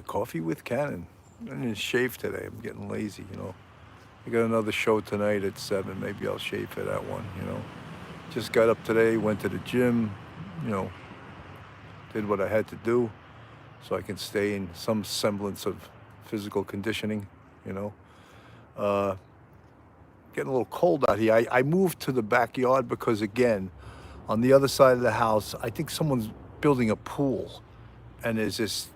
Coffee with Cannon. I didn't shave today. I'm getting lazy, you know. I got another show tonight at 7. Maybe I'll shave for that one, you know. Just got up today, went to the gym, you know, did what I had to do so I can stay in some semblance of physical conditioning, you know. Uh, Getting a little cold out here. I moved to the backyard because, again, on the other side of the house, I think someone's building a pool, and there's this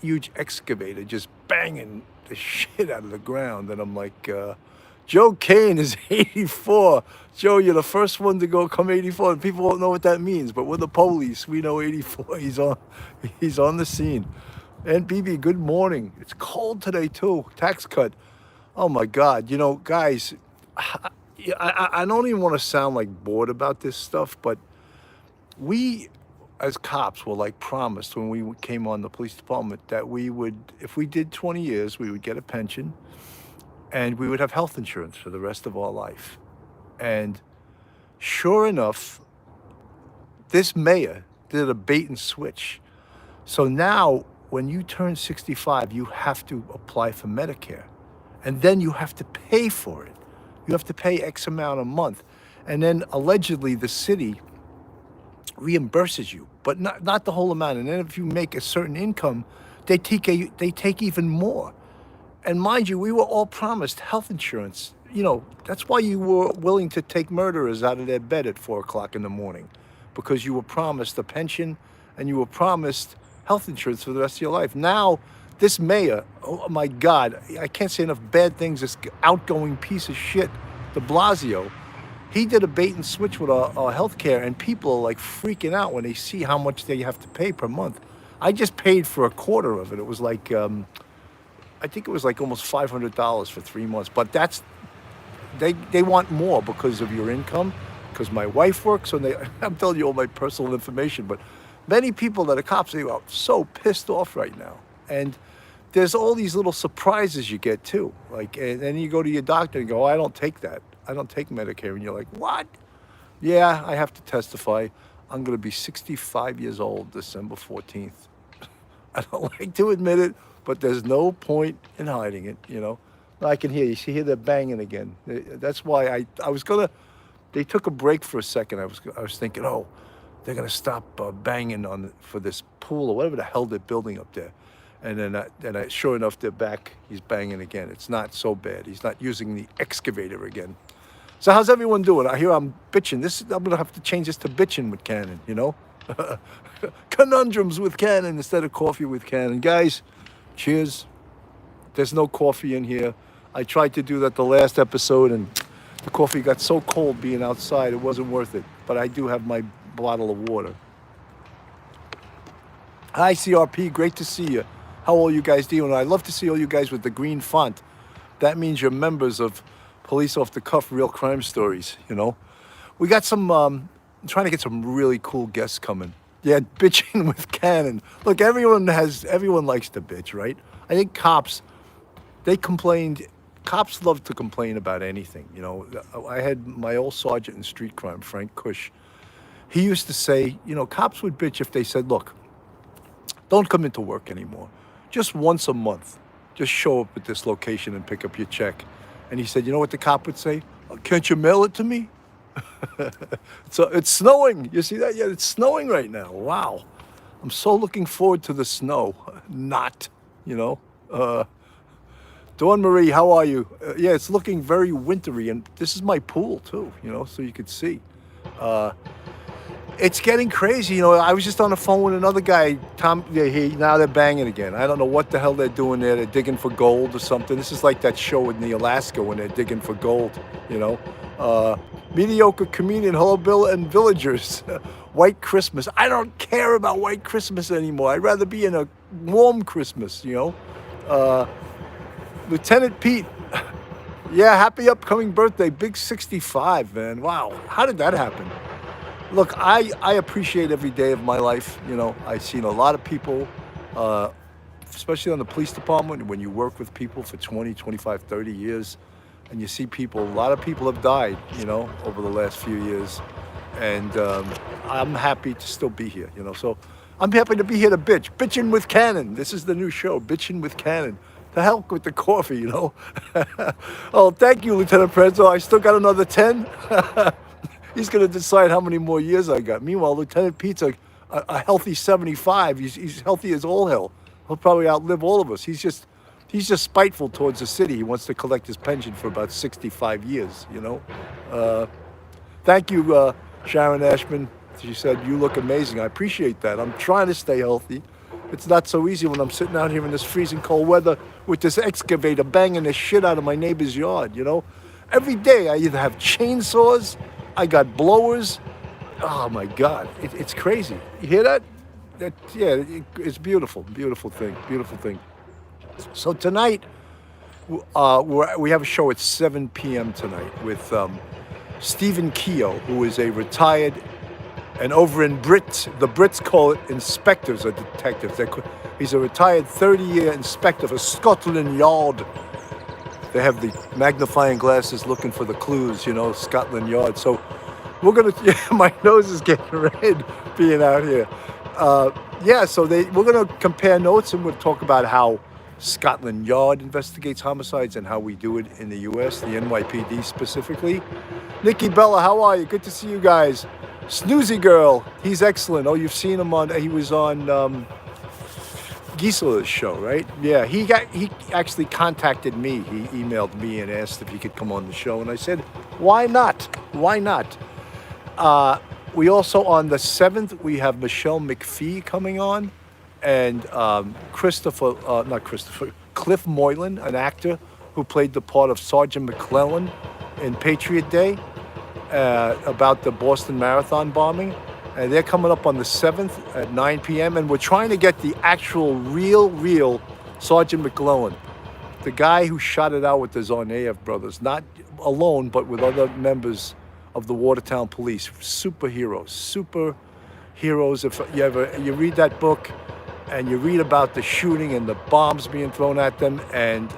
huge excavator just banging the shit out of the ground. And I'm like, Joe Kane is 84. Joe, you're the first one to go come 84, and people won't know what that means, but we're the police. We know 84. He's on the scene. And BB, good morning. It's cold today too. Tax cut. Oh my God. You know, guys, I don't even want to sound like bored about this stuff, but we as cops were like promised when we came on the police department that we would, if we did 20 years, we would get a pension and we would have health insurance for the rest of our life. And sure enough, this mayor did a bait and switch. So now when you turn 65, you have to apply for Medicare, and then you have to pay for it. You have to pay X amount a month. And then allegedly the city reimburses you, but not the whole amount. And then if you make a certain income, they take even more. And mind you, we were all promised health insurance. You know, that's why you were willing to take murderers out of their bed at 4 o'clock in the morning, because you were promised a pension and you were promised health insurance for the rest of your life. Now, this mayor, oh my God, I can't say enough bad things, this outgoing piece of shit, de Blasio, he did a bait and switch with our health care, and people are like freaking out when they see how much they have to pay per month. I just paid for a quarter of it. It was like, I think it was like almost $500 for 3 months. But that's, they want more because of your income, because my wife works, and I'm telling you all my personal information, but many people that are cops, they are so pissed off right now. And there's all these little surprises you get too. Like, and then you go to your doctor and go, oh, I don't take that. I don't take Medicare. And you're like, what? Yeah, I have to testify. I'm going to be 65 years old December 14th. I don't like to admit it, but there's no point in hiding it, you know. I can hear you. See, hear that banging again. That's why I was going to, they took a break for a second. I was thinking, oh, they're going to stop banging for this pool or whatever the hell they're building up there. And then sure enough, they're back. He's banging again. It's not so bad. He's not using the excavator again. So how's everyone doing? I hear I'm bitching. I'm going to have to change this to bitching with Cannon, you know? Conundrums with Cannon instead of coffee with Cannon. Guys, cheers. There's no coffee in here. I tried to do that the last episode, and the coffee got so cold being outside, it wasn't worth it. But I do have my bottle of water. Hi, CRP. Great to see you. How are you guys doing? I love to see all you guys with the green font. That means you're members of Police Off the Cuff Real Crime Stories, you know? We got some, I'm trying to get some really cool guests coming. Yeah, bitching with Cannon. Look, everyone likes to bitch, right? I think cops love to complain about anything, you know? I had my old sergeant in street crime, Frank Cush. He used to say, you know, cops would bitch if they said, look, don't come into work anymore. Just once a month, just show up at this location and pick up your check. And he said, you know what the cop would say? Oh, can't you mail it to me? So it's snowing. You see that? Yeah, it's snowing right now. Wow. I'm so looking forward to the snow. Not, you know. Dawn Marie, how are you? Yeah, it's looking very wintry, and this is my pool too, you know, so you could see. It's getting crazy, you know. I was just on the phone with another guy, Tom. Yeah, now they're banging again. I don't know what the hell they're doing there. They're digging for gold or something. This is like that show in the Alaska when they're digging for gold, you know. Mediocre comedian, hello, Bill and villagers. White Christmas. I don't care about White Christmas anymore. I'd rather be in a warm Christmas, you know. Lieutenant Pete. Yeah, happy upcoming birthday. Big 65, man. Wow. How did that happen? Look, I appreciate every day of my life. You know, I've seen a lot of people, especially on the police department, when you work with people for 20, 25, 30 years, and you see people, a lot of people have died, you know, over the last few years. And I'm happy to still be here, you know. So I'm happy to be here to bitch. Bitching with Cannon. This is the new show, Bitching with Cannon. The hell with the coffee, you know. Oh, thank you, Lieutenant Prezzo. I still got another 10. He's going to decide how many more years I got. Meanwhile, Lieutenant Pete's a healthy 75. He's healthy as all hell. He'll probably outlive all of us. He's just spiteful towards the city. He wants to collect his pension for about 65 years, you know. Thank you, Sharon Ashman. She said, you look amazing. I appreciate that. I'm trying to stay healthy. It's not so easy when I'm sitting out here in this freezing cold weather with this excavator banging the shit out of my neighbor's yard, you know. Every day I either have chainsaws, I got blowers. Oh my God, it's crazy. You hear that? It's beautiful, beautiful thing. So tonight, we have a show at 7 p.m. tonight with Stephen Keogh, who is a retired, and over in the Brits call it inspectors or detectives. He's a retired 30-year inspector for Scotland Yard. They have the magnifying glasses looking for the clues, you know, Scotland Yard. So we're going to, my nose is getting red being out here. We're going to compare notes, and we'll talk about how Scotland Yard investigates homicides and how we do it in the U.S., the NYPD specifically. Nikki Bella, how are you? Good to see you guys. Snoozy Girl, he's excellent. Oh, you've seen him he was on Gisela's show, right? Yeah, he actually contacted me. He emailed me and asked if he could come on the show, and I said, why not? Why not? We also, on the 7th, we have Michelle McPhee coming on, and Cliff Moylan, an actor who played the part of Sergeant McClellan in Patriot Day, about the Boston Marathon bombing. And they're coming up on the 7th at 9 p.m. And we're trying to get the actual real Sergeant McClellan, the guy who shot it out with the Tsarnaev brothers, not alone, but with other members of the Watertown Police. Superheroes. If you read that book and you read about the shooting and the bombs being thrown at them, and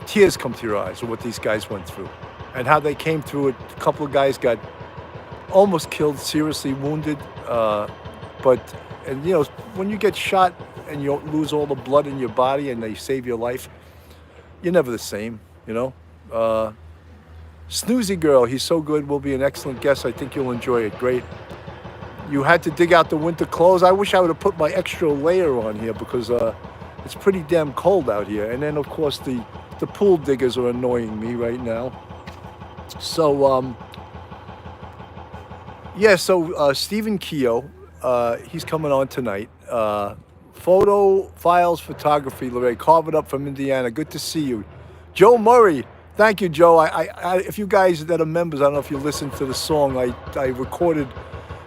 tears come to your eyes of what these guys went through and how they came through it. A couple of guys got almost killed, seriously wounded. When you get shot and you lose all the blood in your body and they save your life, you're never the same, you know. Snoozy Girl, he's so good, will be an excellent guest. I think you'll enjoy it. Great. You had to dig out the winter clothes. I wish I would have put my extra layer on here because it's pretty damn cold out here. And then, of course, the pool diggers are annoying me right now. So, Stephen Keogh, he's coming on tonight. Photo Files Photography, Lorraine, carve it up from Indiana. Good to see you. Joe Murray, thank you, Joe. If you guys that are members, I don't know if you listened to the song, I recorded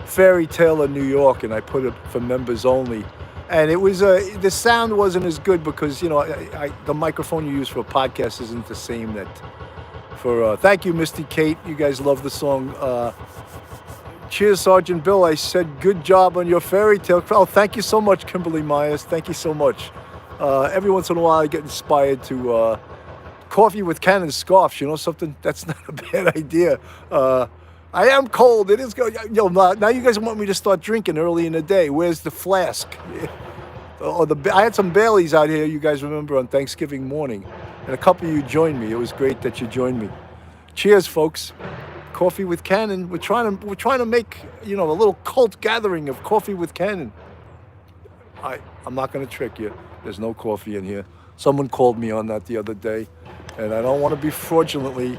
Fairy Tale of New York, and I put it for members only. And it was the sound wasn't as good because, you know, the microphone you use for a podcast isn't the same that for. Thank you, Misty Kate. You guys love the song. Cheers, Sergeant Bill. I said good job on your fairy tale. Oh, thank you so much, Kimberly Myers. Thank you so much. Every once in a while, I get inspired to coffee with cannon scarfs. You know something? That's not a bad idea. I am cold. It is good. Now you guys want me to start drinking early in the day. Where's the flask? I had some Baileys out here, you guys remember, on Thanksgiving morning. And a couple of you joined me. It was great that you joined me. Cheers, folks. Coffee with Cannon. We're trying to make, a little cult gathering of Coffee with Cannon. I'm not going to trick you. There's no coffee in here. Someone called me on that the other day, and I don't want to be fraudulently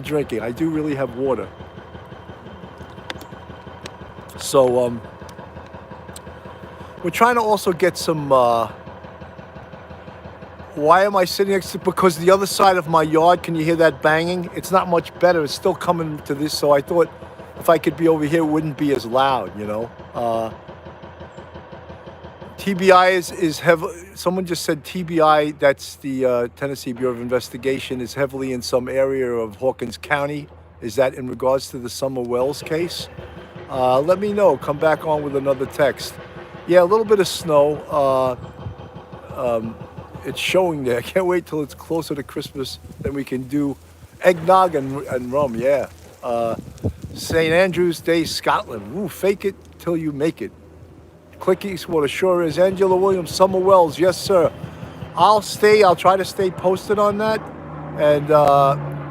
drinking. I do really have water. So we're trying to also get some. Why am I sitting next to? Because the other side of my yard, can you hear that banging? It's not much better. It's still coming to this. So I thought if I could be over here, it wouldn't be as loud. TBI is heavy. Someone just said TBI, that's the Tennessee Bureau of Investigation, is heavily in some area of Hawkins County. Is that in regards to the Summer Wells case? Let me know. Come back on with another text. Yeah, a little bit of snow. It's showing there. I can't wait till it's closer to Christmas. Then we can do eggnog and rum. Yeah. St. Andrew's Day, Scotland. Woo, fake it till you make it. Click Eastwater sure is. Angela Williams, Summer Wells, yes sir. I'll try to stay posted on that. And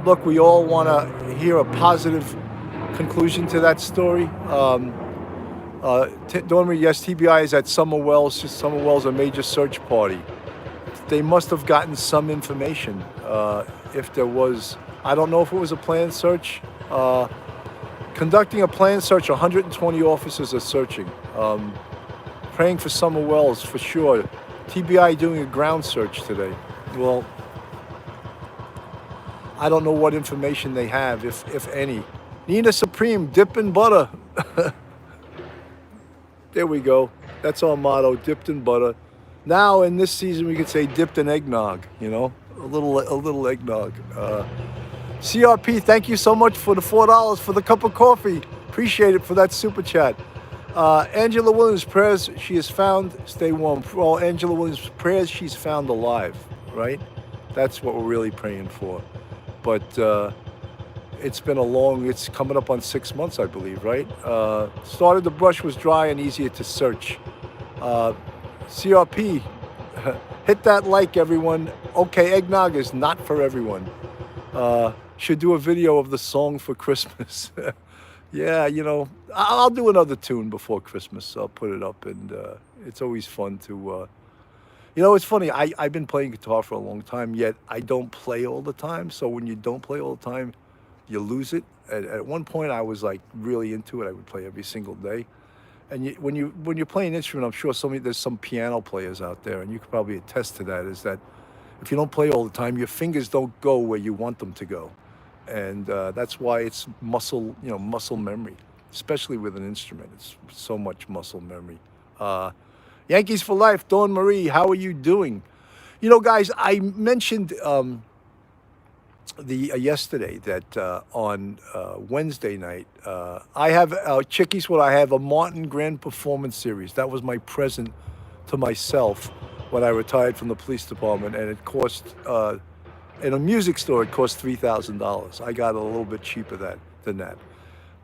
look, we all want to hear a positive conclusion to that story. Dawn Marie, yes, TBI is at Summer Wells. Summer Wells, a major search party. They must have gotten some information. If there was, I don't know if it was a planned search. Conducting a planned search, 120 officers are searching. Praying for Summer Wells for sure. TBI doing a ground search today. Well, I don't know what information they have, if any. Nina Supreme, dip in butter. There we go. That's our motto, dipped in butter. Now in this season we could say dipped in eggnog, you know, a little eggnog. CRP, thank you so much for the $4 for the cup of coffee. Appreciate it for that super chat. Angela Williams, prayers she is found, stay warm. For all Angela Williams, prayers she's found alive, right? That's what we're really praying for. But it's been it's coming up on 6 months, I believe, right? Started the brush was dry and easier to search. CRP, hit that like, everyone. Okay, eggnog is not for everyone. Should do a video of the song for Christmas. Yeah, you know, I'll do another tune before Christmas. I'll put it up, and it's always fun to, you know, it's funny. I've been playing guitar for a long time, yet I don't play all the time. So when you don't play all the time, you lose it. At one point, I was like really into it. I would play every single day. And when you're playing an instrument, I'm sure there's some piano players out there, and you could probably attest to that, is that if you don't play all the time, your fingers don't go where you want them to go. And that's why it's muscle memory, especially with an instrument. It's so much muscle memory. Yankees for life, Dawn Marie, how are you doing? You know, guys, I mentioned yesterday that on Wednesday night, I have Chickies. What I have a Martin Grand Performance Series. That was my present to myself when I retired from the police department, and it cost. In a music store, it cost $3,000. I got it a little bit cheaper than that.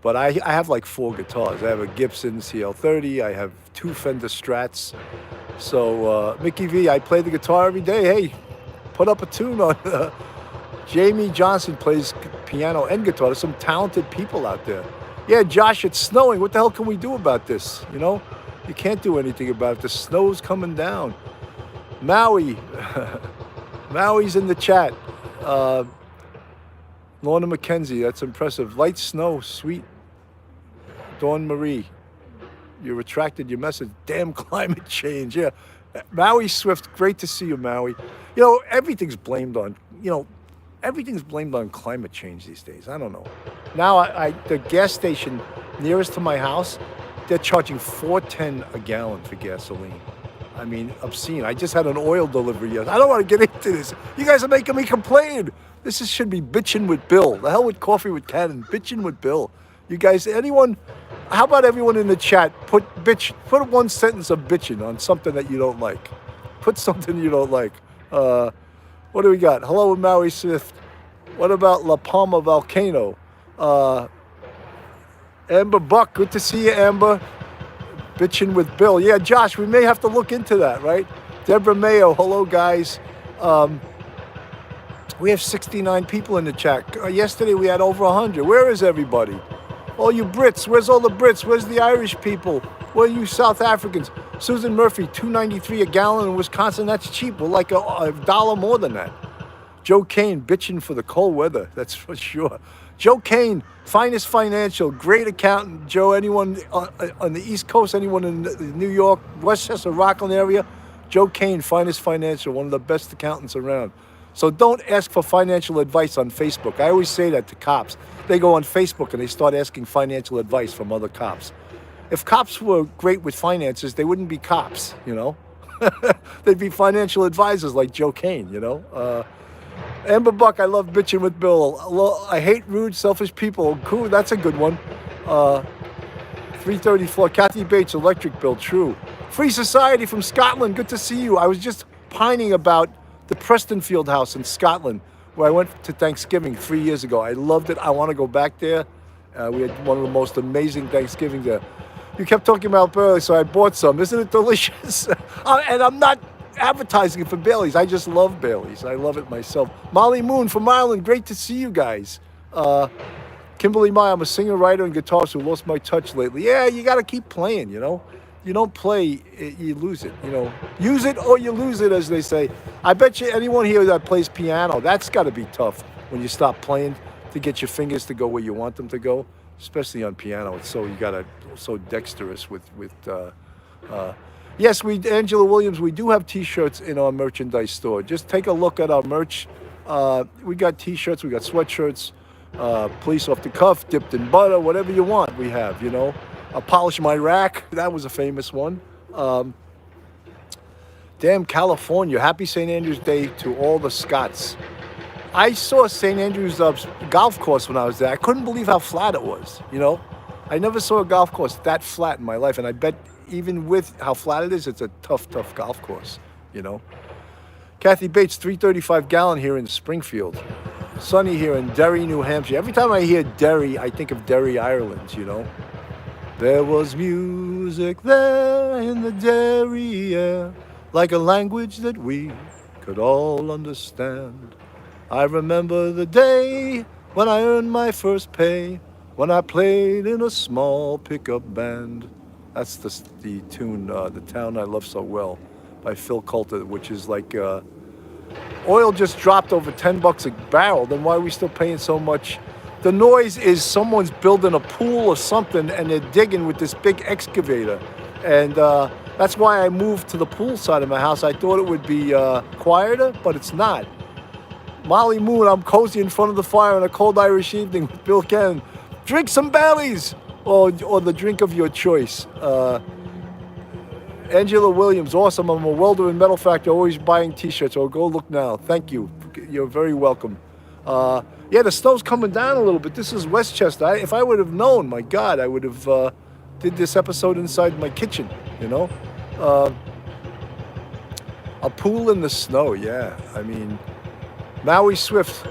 But I have like 4 guitars. I have a Gibson CL30. I have 2 Fender Strats. So Mickey V, I play the guitar every day. Hey, put up a tune on. Jamie Johnson plays piano and guitar. There's some talented people out there. Yeah, Josh, it's snowing. What the hell can we do about this? You know, you can't do anything about it. The snow's coming down. Maui. Maui's in the chat. Lorna McKenzie, that's impressive. Light snow, sweet. Dawn Marie, you retracted your message. Damn climate change, yeah. Maui Swift, great to see you, Maui. You know, everything's blamed on climate change these days. I don't know. Now, the gas station nearest to my house, they're charging $4.10 a gallon for gasoline. I mean, obscene. I just had an oil delivery yesterday. I don't want to get into this. You guys are making me complain. Should be bitching with Bill. The hell with Coffee with Cannon. Bitching with Bill. You guys, anyone, how about everyone in the chat, put one sentence of bitching on something that you don't like. Put something you don't like. What do we got? Hello, Maui Swift. What about La Palma Volcano? Amber Buck, good to see you, Amber. Bitching with Bill. Yeah, Josh, we may have to look into that, right? Deborah Mayo, hello, guys. We have 69 people in the chat. Yesterday we had over 100. Where is everybody? All you Brits, where's all the Brits? Where's the Irish people? Where are you South Africans? Susan Murphy, $2.93 a gallon in Wisconsin. That's cheap. We're like a dollar more than that. Joe Kane, bitching for the cold weather. That's for sure. Joe Kane, Finest Financial, great accountant. Joe, anyone on the East Coast, anyone in the New York, Westchester, Rockland area, Joe Kane, Finest Financial, one of the best accountants around. So don't ask for financial advice on Facebook. I always say that to cops. They go on Facebook and they start asking financial advice from other cops. If cops were great with finances, they wouldn't be cops, you know? They'd be financial advisors like Joe Kane, you know? Amber Buck, I love bitching with Bill. I hate rude, selfish people. Cool, that's a good one. 334, Kathy Bates, electric bill, true. Free Society from Scotland, good to see you. I was just pining about the Prestonfield House in Scotland, where I went to Thanksgiving 3 years ago. I loved it. I want to go back there We had one of the most amazing Thanksgivings there. You kept talking about Bailey's, so I bought some. Isn't it delicious? And I'm not advertising it for Bailey's. I just love Bailey's. I love it myself. Molly Moon from Ireland. Great to see you guys. Kimberly Mai, I'm a singer, writer, and guitarist who lost my touch lately. Yeah, you got to keep playing, you know. You don't play, you lose it, you know. Use it or you lose it, as they say. I bet you anyone here that plays piano, that's got to be tough when you stop playing to get your fingers to go where you want them to go, especially on piano. It's so, you got to, so dexterous with yes, Angela Williams, we do have T-shirts in our merchandise store. Just take a look at our merch. We got T-shirts, we got sweatshirts, police off the cuff, dipped in butter, whatever you want, we have, you know. Polish my rack, that was a famous one. Damn California, happy St. Andrew's Day to all the Scots. I saw St. Andrew's golf course when I was there. I couldn't believe how flat it was, you know. I never saw a golf course that flat in my life, and I bet even with how flat it is, it's a tough golf course, you know. Kathy Bates, 335 gallon here in Springfield. Sunny here in Derry, New Hampshire. Every time I hear Derry, I think of Derry, Ireland, you know. There was music there in the Derry air, like a language that we could all understand. I remember the day when I earned my first pay, when I played in a small pickup band. That's the tune, The Town I Love So Well, by Phil Coulter, which is like, oil just dropped over $10 a barrel, then why are we still paying so much? The noise is someone's building a pool or something and they're digging with this big excavator. And that's why I moved to the pool side of my house. I thought it would be quieter, but it's not. Molly Moon, I'm cozy in front of the fire on a cold Irish evening with Bill Cannon. Drink some Baileys or the drink of your choice. Angela Williams, awesome. I'm a welder in Metal Factory, always buying T-shirts. Oh, go look now. Thank you. You're very welcome. Yeah, the snow's coming down a little bit. This is Westchester. If I would have known, my God, I would have did this episode inside my kitchen, you know? A pool in the snow, yeah. I mean, Maui Swift.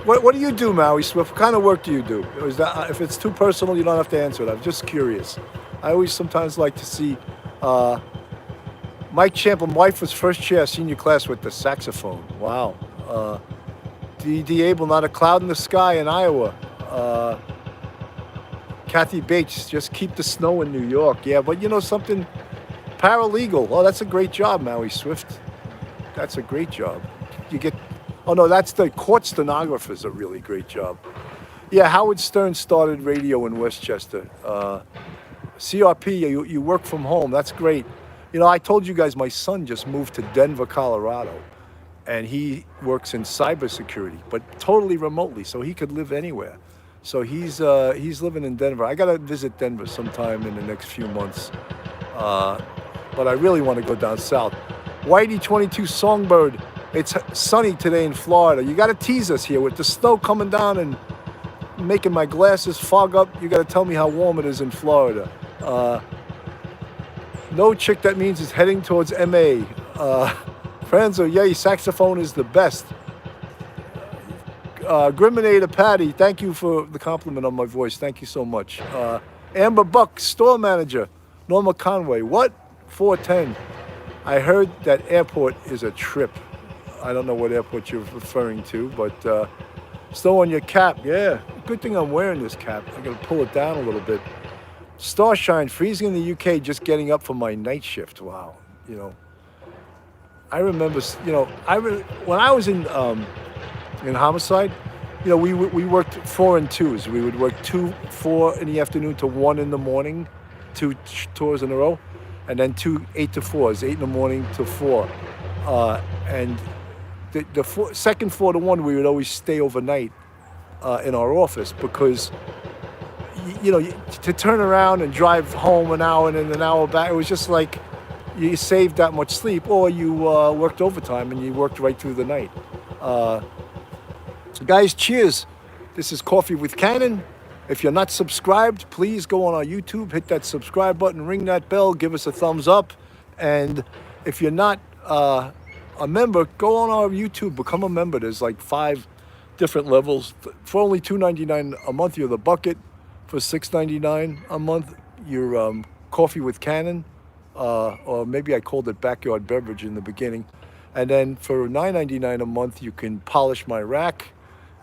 What do you do, Maui Swift? What kind of work do you do? Is that, if it's too personal, you don't have to answer it. I'm just curious. I always sometimes like to see Mike Champlin, wife was first chair senior class with the saxophone. Wow. D. Abel, not a cloud in the sky in Iowa. Kathy Bates, just keep the snow in New York. Yeah, but you know something? Paralegal. Oh, that's a great job, Maui Swift. That's a great job. You get, oh no, that's the court stenographer's a really great job. Yeah, Howard Stern started radio in Westchester. CRP, you work from home. That's great. You know, I told you guys my son just moved to Denver, Colorado. And he works in cybersecurity, but totally remotely, so he could live anywhere. So he's living in Denver. I gotta visit Denver sometime in the next few months, but I really want to go down south. Whitey 22 Songbird, it's sunny today in Florida. You gotta tease us here with the snow coming down and making my glasses fog up. You gotta tell me how warm it is in Florida. No chick, that means is heading towards MA. Franzo, yay, saxophone is the best. Griminator Patty, thank you for the compliment on my voice. Thank you so much. Amber Buck, store manager. Norma Conway, what? 410. I heard that airport is a trip. I don't know what airport you're referring to, but snow on your cap. Yeah, good thing I'm wearing this cap. I gotta pull it down a little bit. Starshine, freezing in the UK, just getting up for my night shift. Wow, you know. I remember, you know, when I was in homicide, you know, we worked 4 and 2s. We would work 4 in the afternoon to 1 in the morning, 2 tours in a row, and then 2 8 to 4s, 8 in the morning to 4. And the second 4 to 1, we would always stay overnight in our office because, you know, to turn around and drive home an hour and then an hour back, it was just like, you saved that much sleep, or you worked overtime and you worked right through the night. So guys, cheers. This is Coffee with Cannon. If you're not subscribed, please go on our YouTube, hit that subscribe button, ring that bell, give us a thumbs up. And if you're not a member, go on our YouTube, become a member. There's like 5 different levels. For only $2.99 a month, you're the bucket. For $6.99 a month, your coffee with Cannon, or maybe I called it backyard beverage in the beginning. And then for $9.99 a month, you can polish my rack.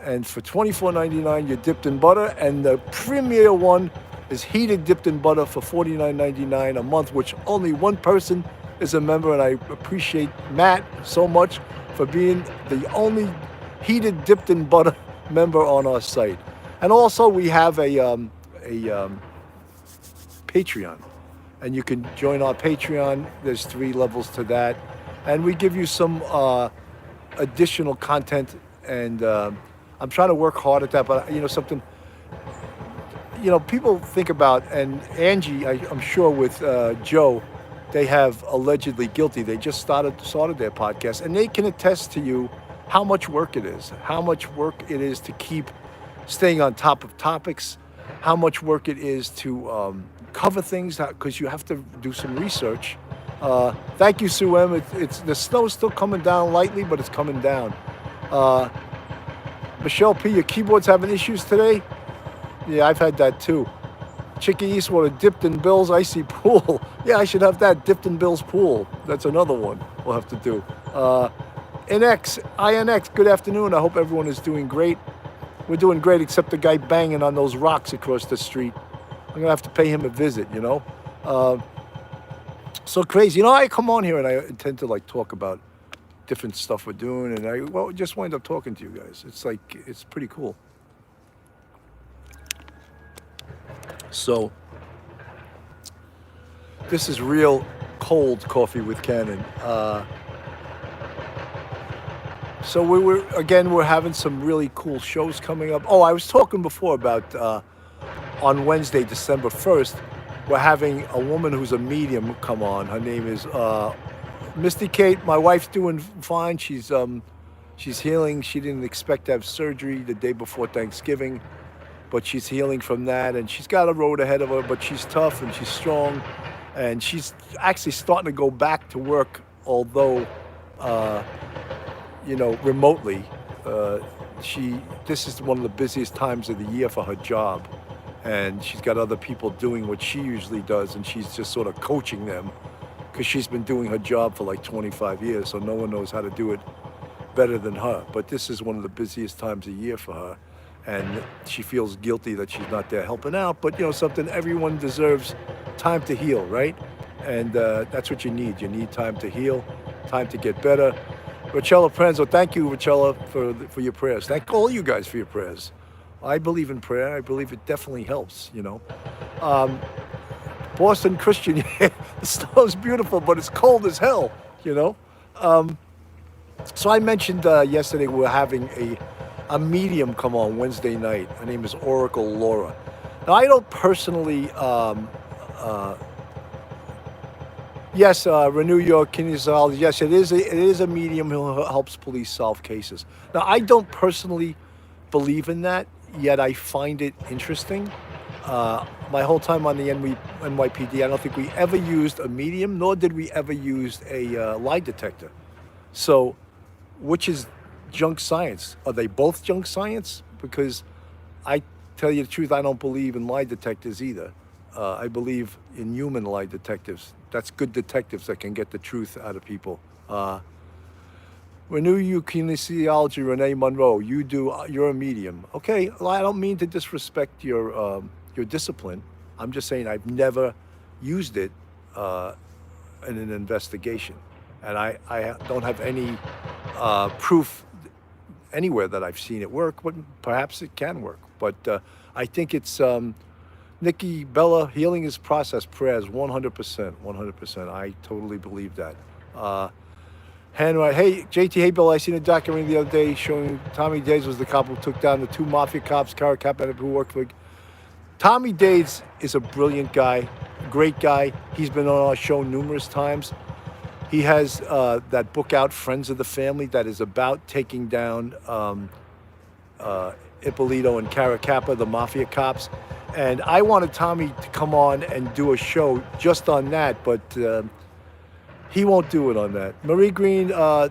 And for $24.99, you're dipped in butter. And the premier one is heated dipped in butter for $49.99 a month, which only one person is a member. And I appreciate Matt so much for being the only heated dipped in butter member on our site. And also we have a Patreon, and you can join our Patreon. There's 3 levels to that, and we give you some additional content. And I'm trying to work hard at that. But something, people think about, and Angie, I'm sure with Joe, they have allegedly guilty. They just started their podcast, and they can attest to you how much work it is, to keep staying on top of topics, how much work it is to cover things, because you have to do some research. Thank you, Sue M. It's the snow's still coming down lightly, but it's coming down. Michelle P., your keyboard's having issues today? Yeah, I've had that too. Chicky Eastwater, dipped in Bill's icy pool. Yeah, I should have that, dipped in Bill's pool. That's another one we'll have to do. INX, good afternoon. I hope everyone is doing great. We're doing great, except the guy banging on those rocks across the street. I'm going to have to pay him a visit, So crazy. I come on here and I intend to talk about different stuff we're doing, and I just wind up talking to you guys. It's pretty cool. So this is real cold coffee with Cannon. So we're having some really cool shows coming up. Oh, I was talking before about on Wednesday, December 1st, we're having a woman who's a medium come on. Her name is Misty Kate. My wife's doing fine. She's healing. She didn't expect to have surgery the day before Thanksgiving, but she's healing from that, and she's got a road ahead of her, but she's tough and she's strong, and she's actually starting to go back to work, although remotely. This is one of the busiest times of the year for her job, and she's got other people doing what she usually does, and she's just sort of coaching them, because she's been doing her job for 25 years, so no one knows how to do it better than her. But this is one of the busiest times of year for her, and she feels guilty that she's not there helping out. But something, everyone deserves time to heal, right? And that's what you need. You need time to heal, time to get better. Rachella Pranzo, thank you, Rachella, for your prayers. Thank all you guys for your prayers. I believe in prayer. I believe it definitely helps, Boston Christian, the snow's beautiful, but it's cold as hell, So I mentioned yesterday we're having a medium come on Wednesday night. Her name is Oracle Laura. Now, I don't personally... Yes, Renew Your Kinesiology. Yes, it is a medium who helps police solve cases. Now, I don't personally believe in that, yet I find it interesting. My whole time on the NYPD, I don't think we ever used a medium, nor did we ever use a lie detector. So, which is junk science? Are they both junk science? Because I tell you the truth, I don't believe in lie detectors either. I believe in human lie detectives. That's good detectives that can get the truth out of people. Renew You Kinesiology, Renee Monroe. You're a medium. Okay, well, I don't mean to disrespect your discipline. I'm just saying I've never used it in an investigation. And I don't have any proof anywhere that I've seen it work, but perhaps it can work. But I think it's... Nikki Bella, healing is process, prayers, 100%. I totally believe that. Hanwright, hey, JT, hey, Bill, I seen a documentary the other day showing Tommy Days was the cop who took down the 2 mafia cops, Caracap, who worked for... Tommy Days is a brilliant guy, great guy. He's been on our show numerous times. He has that book out, Friends of the Family, that is about taking down Ippolito and Caracappa, the mafia cops. And I wanted Tommy to come on and do a show just on that, but he won't do it on that. Marie Green,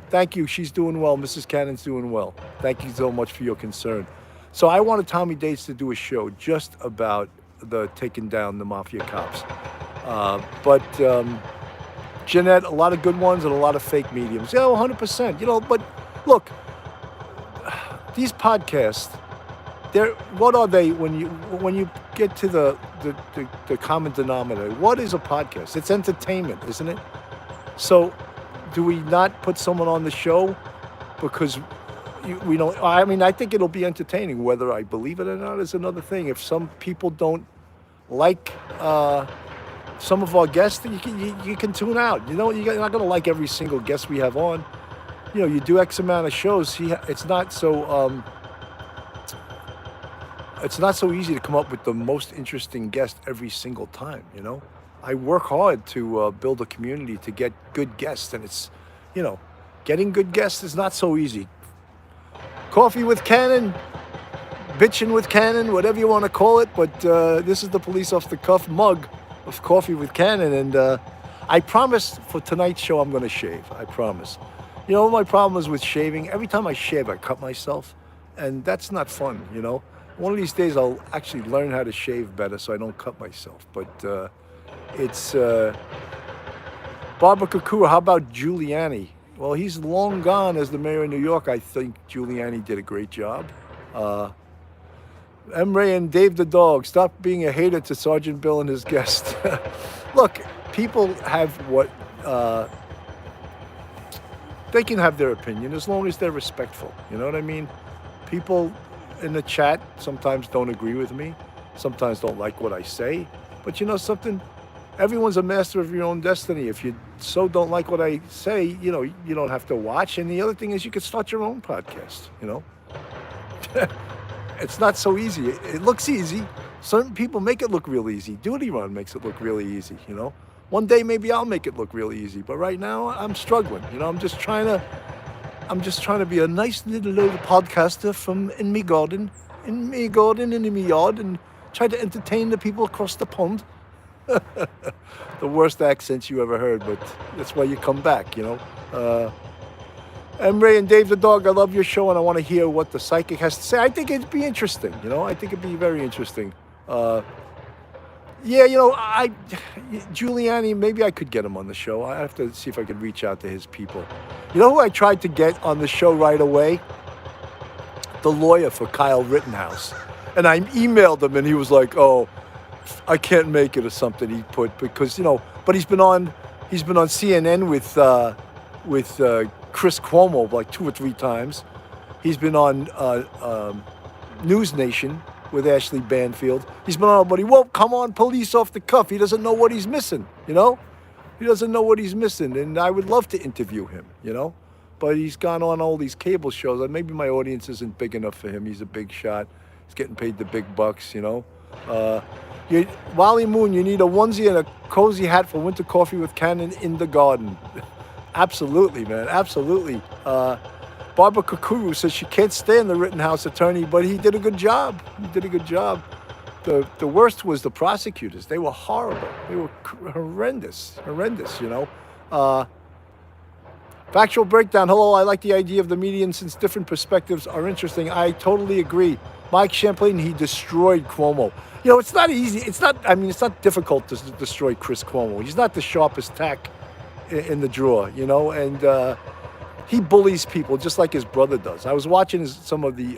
thank you. She's doing well. Mrs. Cannon's doing well. Thank you so much for your concern. So I wanted Tommy Dates to do a show just about the taking down the mafia cops. But Jeanette, a lot of good ones and a lot of fake mediums. Yeah, 100%. But look, these podcasts, what are they when you get to the common denominator? What is a podcast? It's entertainment, isn't it? So, do we not put someone on the show because we don't? I mean, I think it'll be entertaining. Whether I believe it or not is another thing. If some people don't like some of our guests, then you can tune out. You're not going to like every single guest we have on. You do X amount of shows. It's not so easy to come up with the most interesting guest every single time. I work hard to build a community to get good guests, and it's getting good guests is not so easy. Coffee with Cannon, bitching with Cannon, whatever you want to call it, but this is the police off the cuff mug of Coffee with Cannon, and I promise for tonight's show I'm going to shave. I promise. My problem is with shaving. Every time I shave, I cut myself, and that's not fun. One of these days I'll actually learn how to shave better so I don't cut myself. But it's Barbara Kukura. How about Giuliani? Well, he's long gone as the mayor of New York. I think Giuliani did a great job. Emre and Dave the dog, stop being a hater to Sergeant Bill and his guest. Look, people have what they can have their opinion as long as they're respectful. You know what I mean? People in the chat sometimes don't agree with me, sometimes don't like what I say. But you know something? Everyone's a master of your own destiny. If you don't like what I say, you don't have to watch. And the other thing is you could start your own podcast, It's not so easy. It looks easy. Certain people make it look real easy. Duty Run makes it look really easy, One day maybe I'll make it look really easy. But right now I'm struggling. I'm just trying to be a nice little podcaster from in me garden in me yard, and try to entertain the people across the pond. The worst accents you ever heard, but that's why you come back, Emre and Dave the dog, I love your show, and I want to hear what the psychic has to say. I think it'd be interesting, I think it'd be very interesting. Giuliani, maybe I could get him on the show. I have to see if I could reach out to his people. You know who I tried to get on the show right away? The lawyer for Kyle Rittenhouse. And I emailed him, and he was like, "Oh, I can't make it," or something he put, because, but he's been on CNN with Chris Cuomo like 2 or 3 times. He's been on News Nation with Ashley Banfield. He's been on, but he won't come on police off the cuff. He doesn't know what he's missing, He doesn't know what he's missing, and I would love to interview him, But he's gone on all these cable shows, and maybe my audience isn't big enough for him. He's a big shot. He's getting paid the big bucks, Wally Moon, you need a onesie and a cozy hat for winter coffee with Cannon in the garden. Absolutely, man. Absolutely. Barbara Kukuru says she can't stand the Rittenhouse attorney, but he did a good job. The worst was the prosecutors. They were horrible. They were horrendous, Factual breakdown. Hello, I like the idea of the median since different perspectives are interesting. I totally agree. Mike Champlain, he destroyed Cuomo. It's not easy. It's not difficult to destroy Chris Cuomo. He's not the sharpest tack in the drawer, and he bullies people just like his brother does. I was watching some of the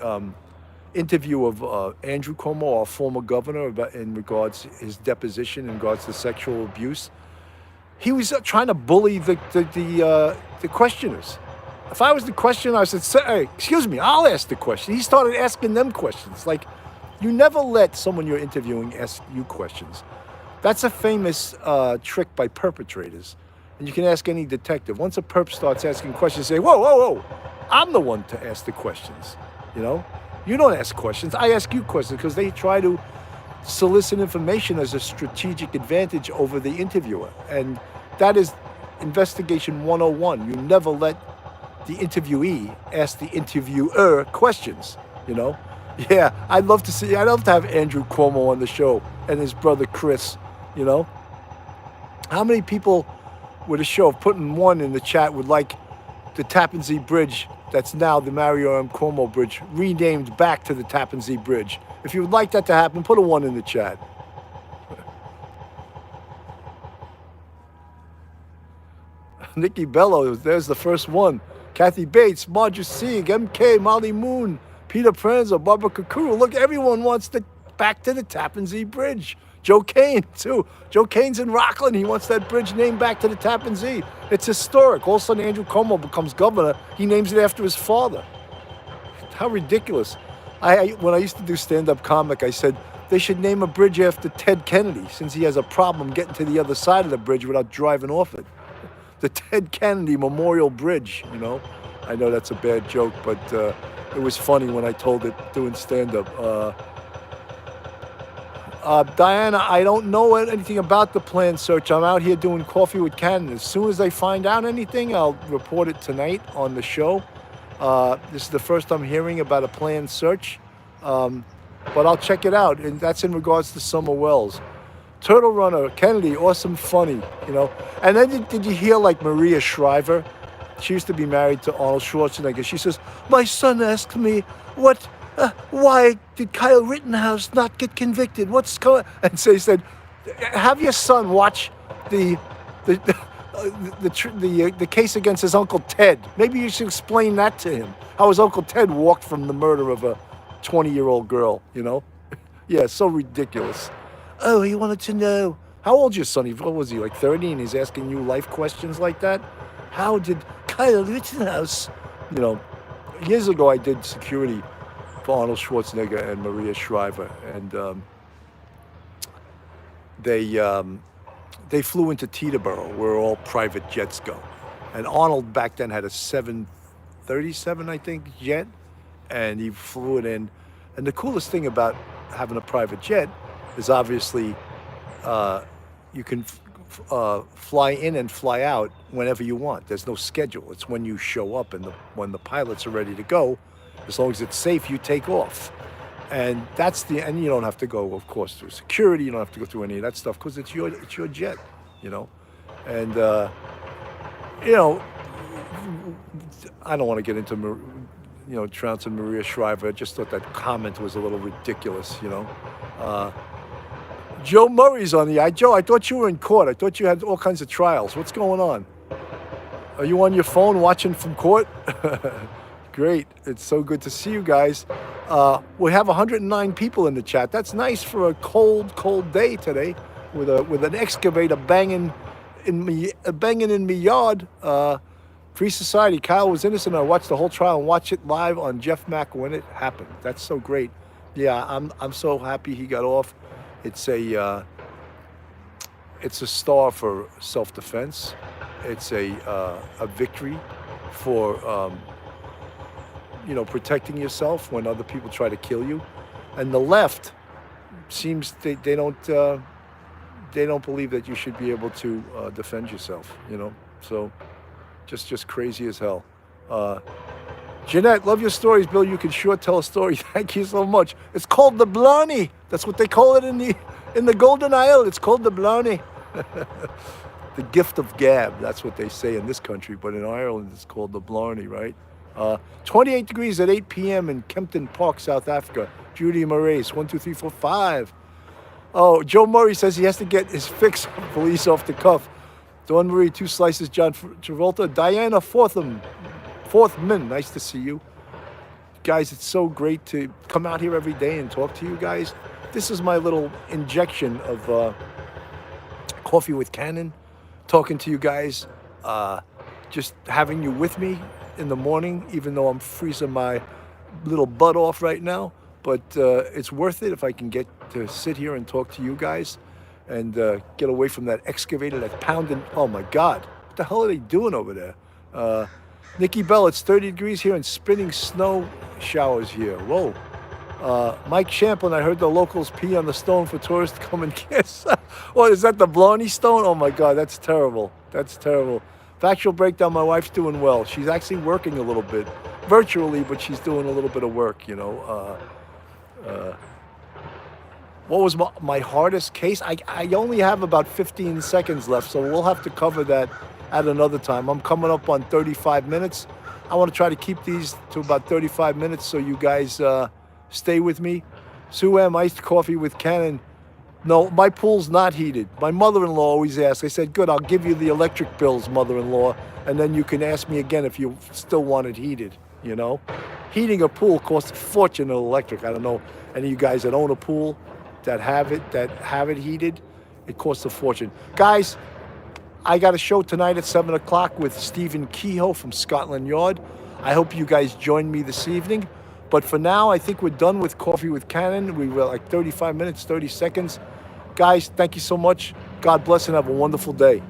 interview of Andrew Cuomo, our former governor, in regards to his deposition in regards to sexual abuse. He was trying to bully the questioners. If I was the questioner, I said, "Hey, excuse me, I'll ask the question." He started asking them questions. Like, you never let someone you're interviewing ask you questions. That's a famous trick by perpetrators. And you can ask any detective. Once a perp starts asking questions, say, whoa, whoa, whoa, I'm the one to ask the questions. You don't ask questions. I ask you questions, because they try to solicit information as a strategic advantage over the interviewer. And that is investigation 101. You never let the interviewee ask the interviewer questions, Yeah, I'd love to have Andrew Cuomo on the show and his brother Chris, How many people with a show of putting one in the chat would like the Tappan Zee Bridge, that's now the Mario M. Cuomo Bridge, renamed back to the Tappan Zee Bridge? If you would like that to happen, put a 1 in the chat. Nikki Bello, there's the first one. Kathy Bates, Marjorie Sieg, MK, Molly Moon, Peter Pranzo, Barbara Kakuru. Look, everyone wants to back to the Tappan Zee Bridge. Joe Kane, too. Joe Kane's in Rockland. He wants that bridge named back to the Tappan Zee. It's historic. All of a sudden, Andrew Cuomo becomes governor. He names it after his father. How ridiculous. When I used to do stand-up comic, I said they should name a bridge after Ted Kennedy, since he has a problem getting to the other side of the bridge without driving off it. The Ted Kennedy Memorial Bridge, you know. I know that's a bad joke, but it was funny when I told it doing stand-up. Diana, I don't know anything about the planned search. I'm out here doing Coffee with Cannon. As soon as I find out anything, I'll report it tonight on the show. This is the first I'm hearing about a planned search, but I'll check it out, and that's in regards to Summer Wells. Turtle Runner, Kennedy, awesome, funny, you know. And then did you hear like Maria Shriver? She used to be married to Arnold Schwarzenegger. She says, my son asked me, why did Kyle Rittenhouse not get convicted? What's going on? And so he said, have your son watch the case against his Uncle Ted. Maybe you should explain that to him. How his Uncle Ted walked from the murder of a 20-year-old girl, you know? Yeah, so ridiculous. Oh, he wanted to know. How old's your son? What was he, like 30, and he's asking you life questions like that? How did Kyle Rittenhouse, you know, years ago I did security for Arnold Schwarzenegger and Maria Shriver, and they flew into Teterboro, where all private jets go. And Arnold back then had a 737, I think, jet, and he flew it in. And the coolest thing about having a private jet is obviously you can fly in and fly out whenever you want. There's no schedule. It's when you show up, and when the pilots are ready to go, as long as it's safe, you take off. And and you don't have to go, of course, through security. You don't have to go through any of that stuff because it's your jet, you know. And you know, I don't want to get into trouncing Maria Shriver. I just thought that comment was a little ridiculous, you know. Joe Murray's on the Joe, I thought you were in court. I thought you had all kinds of trials. What's going on? Are you on your phone watching from court? Great. It's so good to see you guys. We have 109 people in the chat. That's nice for a cold day today, with an excavator banging in me yard. Free Society. Kyle was innocent. I watched the whole trial and watched it live on Jeff Mack when it happened. That's so great. Yeah, I'm so happy he got off. It's a star for self-defense. It's a victory for protecting yourself when other people try to kill you. And the left seems they don't believe that you should be able to defend yourself. You know, so just crazy as hell. Jeanette, love your stories, Bill. You can sure tell a story. Thank you so much. It's called the Blarney. That's what they call it in the Golden Isle. It's called the Blarney. The gift of gab. That's what they say in this country, but in Ireland it's called the Blarney, right? 28 degrees at 8 p.m. in Kempton Park, South Africa. Judy Moraes, 1, 2, 3, 4, 5. Oh, Joe Murray says he has to get his fix of police off the cuff. Dawn Marie, 2 slices, John Travolta. Diana Forthman, nice to see you. Guys, it's so great to come out here every day and talk to you guys. This is my little injection of Coffee with Cannon, talking to you guys, just having you with me in the morning, even though I'm freezing my little butt off right now. But it's worth it if I can get to sit here and talk to you guys and get away from that excavator that's pounding. Oh my God, what the hell are they doing over there? Nikki Bell, it's 30 degrees here and spinning snow showers here. Whoa. Mike Champlin, I heard the locals pee on the stone for tourists to come and kiss. What, is that the Blarney Stone? Oh my God, that's terrible. That's terrible. Factual breakdown, my wife's doing well. She's actually working a little bit, virtually, but she's doing a little bit of work, you know. What was my hardest case? I only have about 15 seconds left, so we'll have to cover that at another time. I'm coming up on 35 minutes. I want to try to keep these to about 35 minutes so you guys stay with me. Sue M, iced coffee with Cannon. No, my pool's not heated. My mother-in-law always asks. I said, good, I'll give you the electric bills, mother-in-law, and then you can ask me again if you still want it heated, you know? Heating a pool costs a fortune in electric. I don't know any of you guys that own a pool that have it heated. It costs a fortune. Guys, I got a show tonight at 7 o'clock with Stephen Kehoe from Scotland Yard. I hope you guys join me this evening. But for now, I think we're done with Coffee with Cannon. We were like 35 minutes, 30 seconds. Guys, thank you so much. God bless and have a wonderful day.